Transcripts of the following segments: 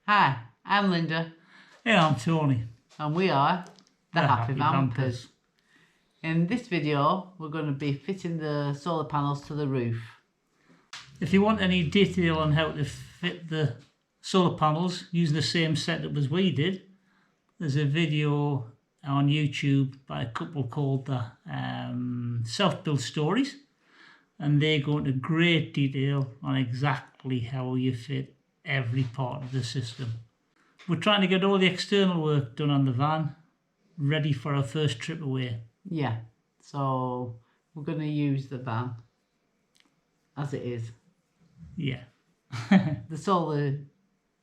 Hi, I'm Linda. Yeah, I'm Tony. And we are the Happy Vampers. Vampers. In this video, we're going to be fitting the solar panels to the roof. If you want any detail on how to fit the solar panels using the same setup as we did, there's a video on YouTube by a couple called the Self-Built Stories, and they go into great detail on exactly how you fit every part of the system. We're trying to get all the external work done on the van, ready for our first trip away. Yeah, so we're going to use the van as it is. Yeah. The solar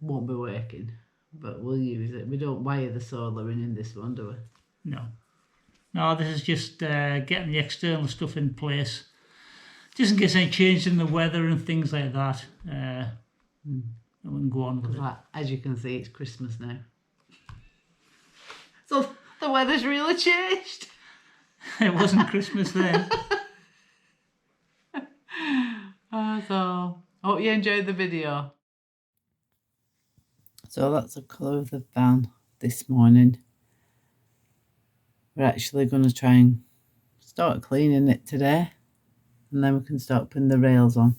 won't be working, but we'll use it. We don't wire the solar in this one, do we? No, this is just getting the external stuff in place, just in case any change in the weather and things like that. We can go on with it. Like, as you can see, it's Christmas now. So the weather's really changed. It wasn't Christmas then. So, hope you enjoyed the video. So that's the colour of the van this morning. We're actually going to try and start cleaning it today, and then we can start putting the rails on.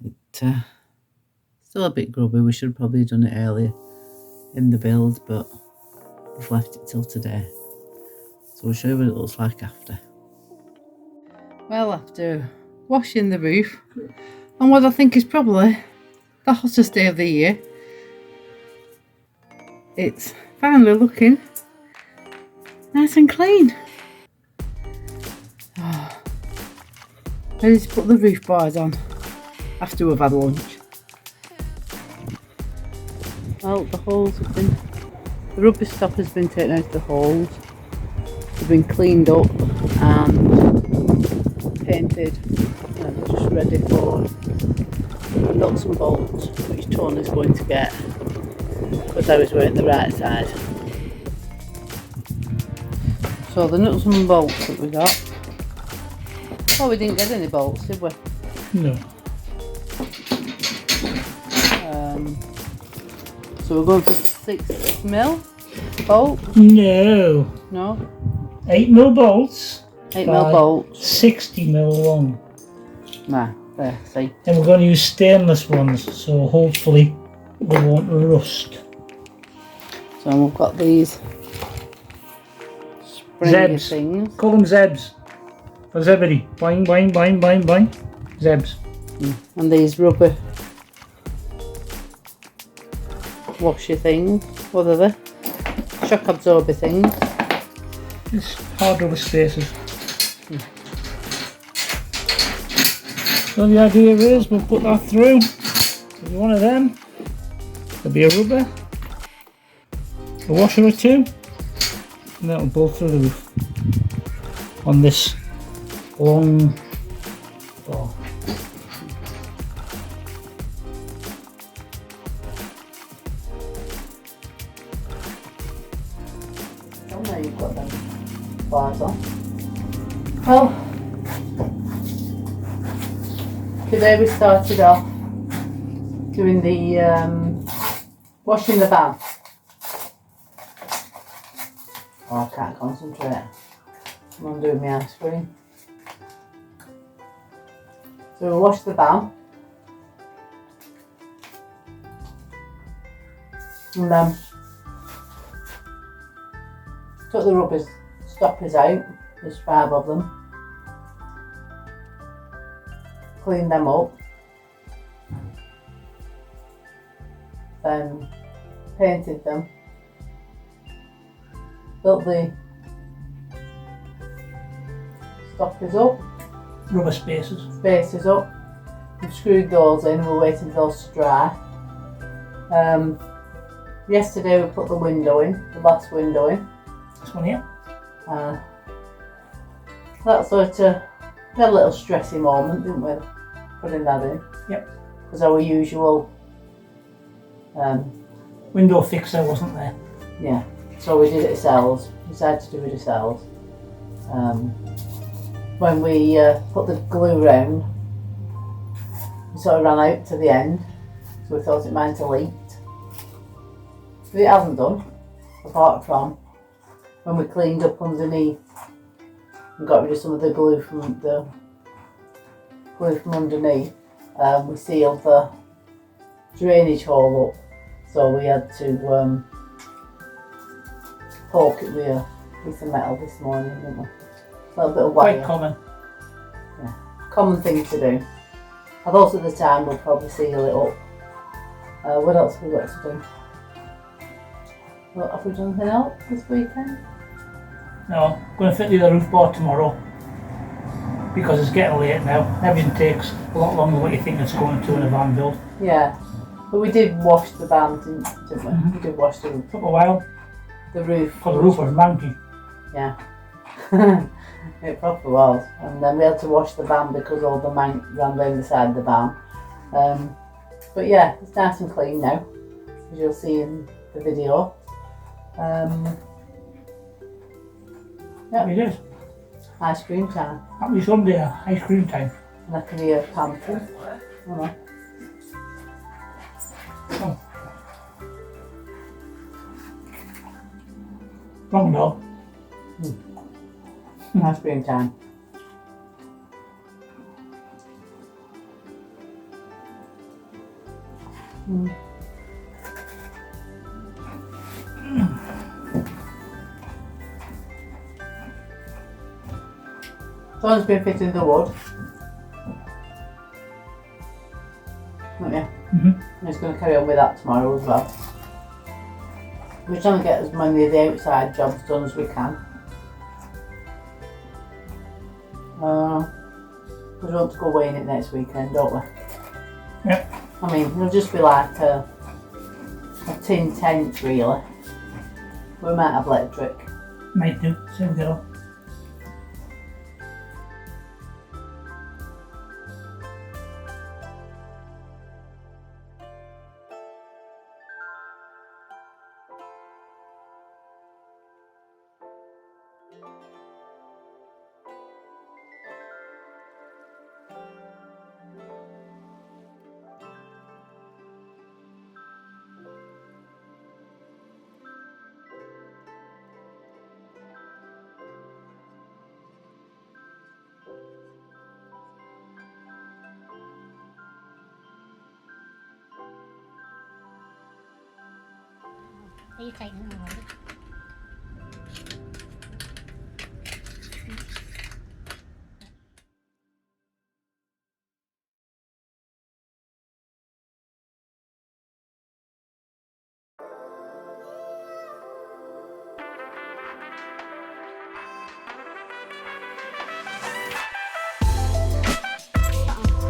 It's still a bit grubby. We should have probably done it earlier in the build, but we've left it till today. So we'll show you what it looks like after. Well, after washing the roof on what I think is probably the hottest day of the year, it's finally looking nice and clean. Ready to put the roof bars on after we've had lunch. Well, the holes have been, the rubber stop has been taken out of the holes. They've been cleaned up and painted, and they're just ready for nuts and bolts, which Tony's going to get because I was wearing the right side. So the nuts and bolts that we got, oh, we didn't get any bolts, did we? No. So we're going for 6mm bolts? No. No? 8mm bolts. 8mm bolts. 60mm long. Nah, there, see. And we're going to use stainless ones, so hopefully they won't rust. So we've got these Zebs. things. Call them Zebs. For Zebedee. Boing, boing, boing, boing, boing. Zebs. And these rubber washy things. What are they? Shock absorber things. Just hard rubber spacers. So the idea is we'll put that through. There'll be one of them. There'll be a rubber, a washer or two, and that'll bolt through the roof on this long bar. Oh no, you've got them bars on. Well, today we started off doing the washing the van. Oh, I can't concentrate. I'm undoing my ice cream. So we washed the van, and then took the rubber stoppers out. There's 5 of them. Cleaned them up. Then painted them. Built the stoppers up. Rubber spacers. Spaces up. We've screwed those in. We're waiting for those to dry. Yesterday we put the window in, the last window in. This one here. That sort of, we had a little stressy moment, didn't we? Putting that in. Yep. Because our usual window fixer wasn't there. Yeah. So we did it ourselves. We decided to do it ourselves. When we put the glue round, we sort of ran out to the end. so we thought it might have leaked. But it hasn't done, apart from when we cleaned up underneath and got rid of some of the glue from underneath. We sealed the drainage hole up, so we had to poke it with a piece of metal this morning, didn't we? A little bit of wire. Quite common. Yeah, common thing to do. I thought at the time we'll probably seal it up. What else have we got to do? What, have we done anything else this weekend? No, I'm going to fit the other roof board tomorrow because it's getting late now. Everything takes a lot longer than what you think it's going to in a van build. Yeah, but we did wash the van, didn't we? Mhm. We did wash the roof. Took a while The roof. because the roof was mounting. Yeah. It probably was. And then we had to wash the van because all the mank ran down the side of the van. But yeah, it's nice and clean now, as you'll see in the video. It is. Ice cream time. Happy Sunday, ice cream time. And I can hear panting. Oh, Oh. Wrong dog. ice cream time. Someone's been fitting the wood. Oh yeah. He's going to carry on with that tomorrow as well. We're trying to get as many of the outside jobs done as we can. We want to go away in it next weekend, don't we? Yep. I mean, it'll just be like a tin tent really. We might have electric. Might do. See how we get on. Are you taking them already?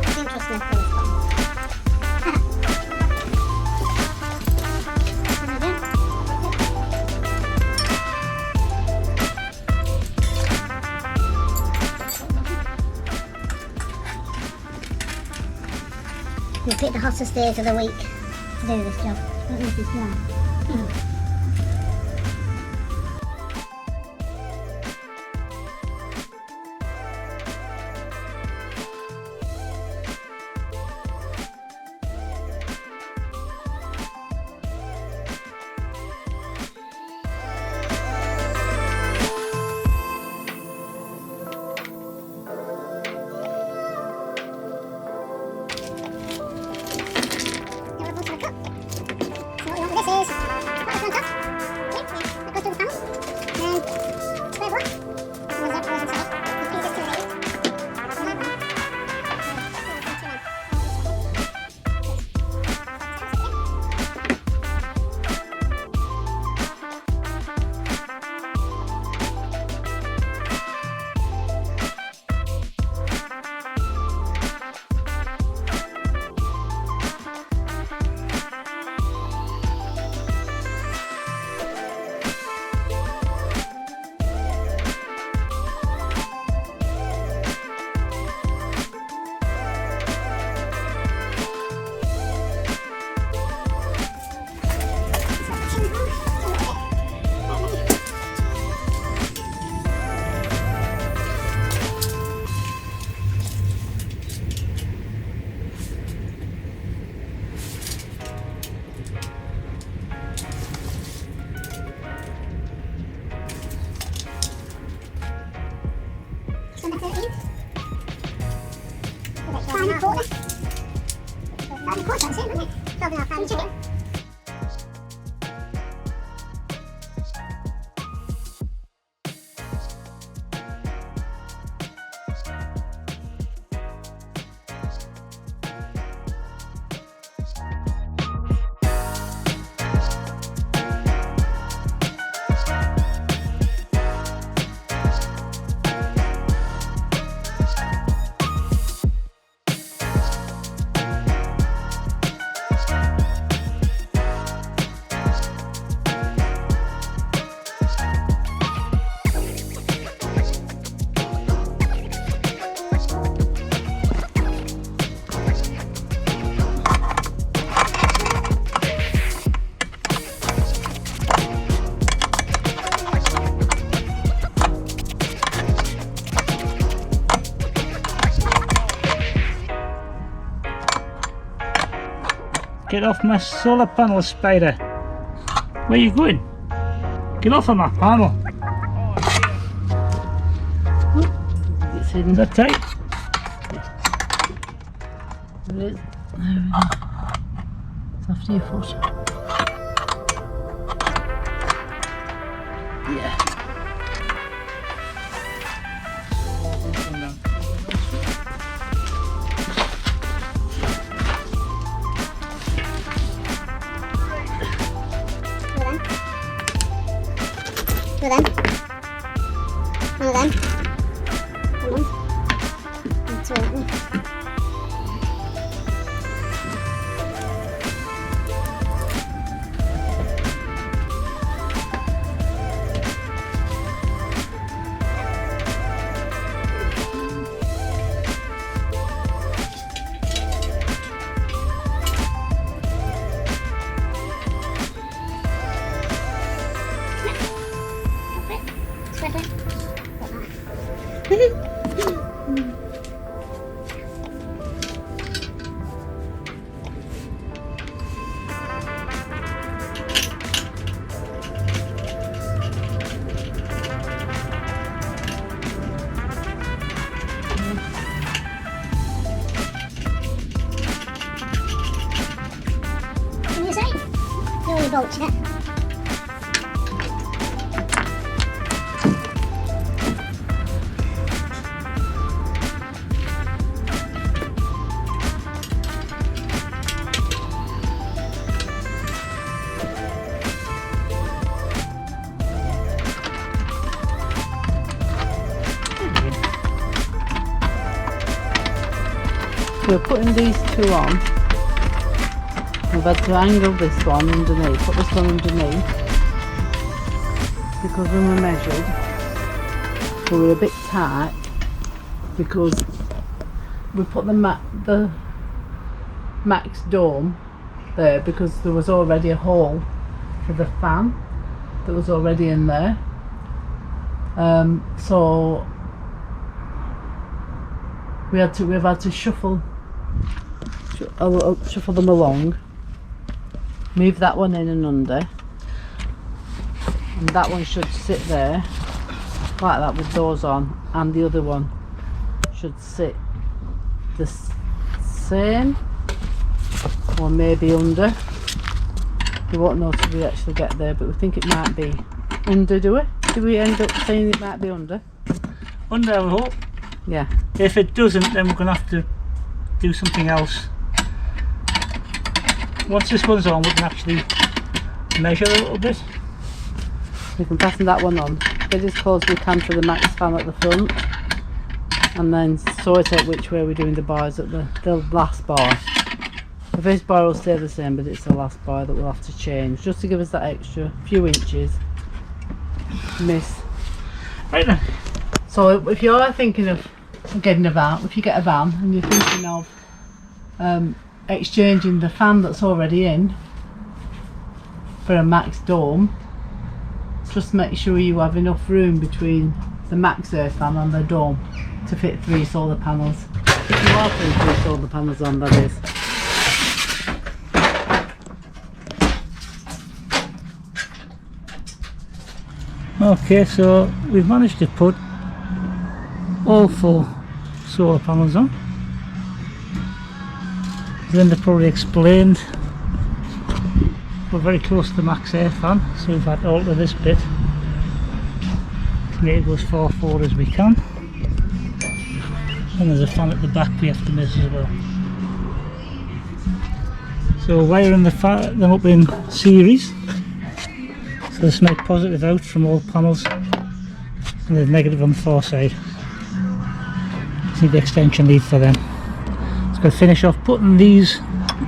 That's interesting. You picked the hottest days of the week to do this job. Don't know if it's dry. This is what 12.5 chicken. Get off my solar panel, Spider. Where you going? Get off of my panel. It's hidden. Is that tight? There it is. It's after your foot. Yeah. One of them. One of them. Come on. And two of them. Can you say? You only bolted it. We're putting these two on. We've had to angle this one underneath, put this one underneath, because when we measured, we were a bit tight because we put the max dome there because there was already a hole for the fan that was already in there. So we've had to shuffle them along, move that one in and under, and that one should sit there like that with those on, and the other one should sit the same or maybe under. We won't know till we actually get there, but we think it might be under. Do we end up saying it might be under? Under, I hope. Yeah. If it doesn't, then we're going to have to do something else. Once this one's on, we can actually measure a little bit. We can fasten that one on, get as close as we can to the max fan at the front, and then sort out which way we're doing the bars at the last bar. The first bar will stay the same, but it's the last bar that we'll have to change, just to give us that extra few inches miss. Right then. So if you're thinking of getting a van, if you get a van and you're thinking of exchanging the fan that's already in for a max dome, just make sure you have enough room between the max air fan and the dome to fit 3 solar panels. If you are putting 3 solar panels on, that is. Okay, so we've managed to put all 4 solar panels on. Linda probably explained we're very close to the max air fan, so we've had to alter this bit to make it go as far forward as we can. And there's a fan at the back we have to miss as well. So wiring them up in series. So there's no positive out from all panels and there's negative on the far side. Just need the extension lead for them. Just got to finish off putting these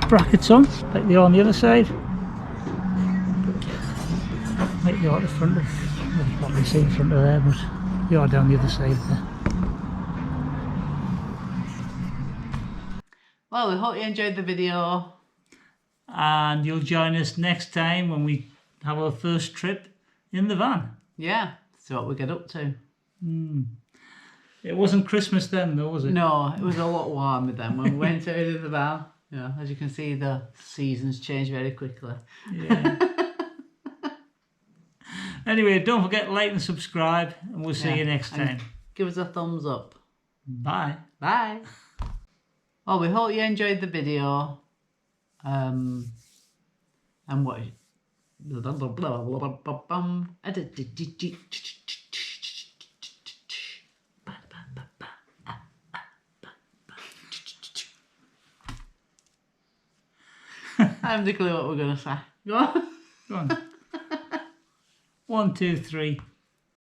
brackets on like they are on the other side. Like they are at the front of, well, you can't really see the front of there, but they are down the other side there. Well, we hope you enjoyed the video. And you'll join us next time when we have our first trip in the van. Yeah, see what we get up to. It wasn't Christmas then though, was it? No, it was a lot warmer then when we went out in the van. Yeah, as you can see, the seasons change very quickly. Yeah. Anyway, don't forget to like and subscribe, and we'll see you next time. Give us a thumbs up. Bye. Bye. Well, we hope you enjoyed the video. And what? I haven't a clue what we're going to say. Go on. Go on. 1, 2, 3.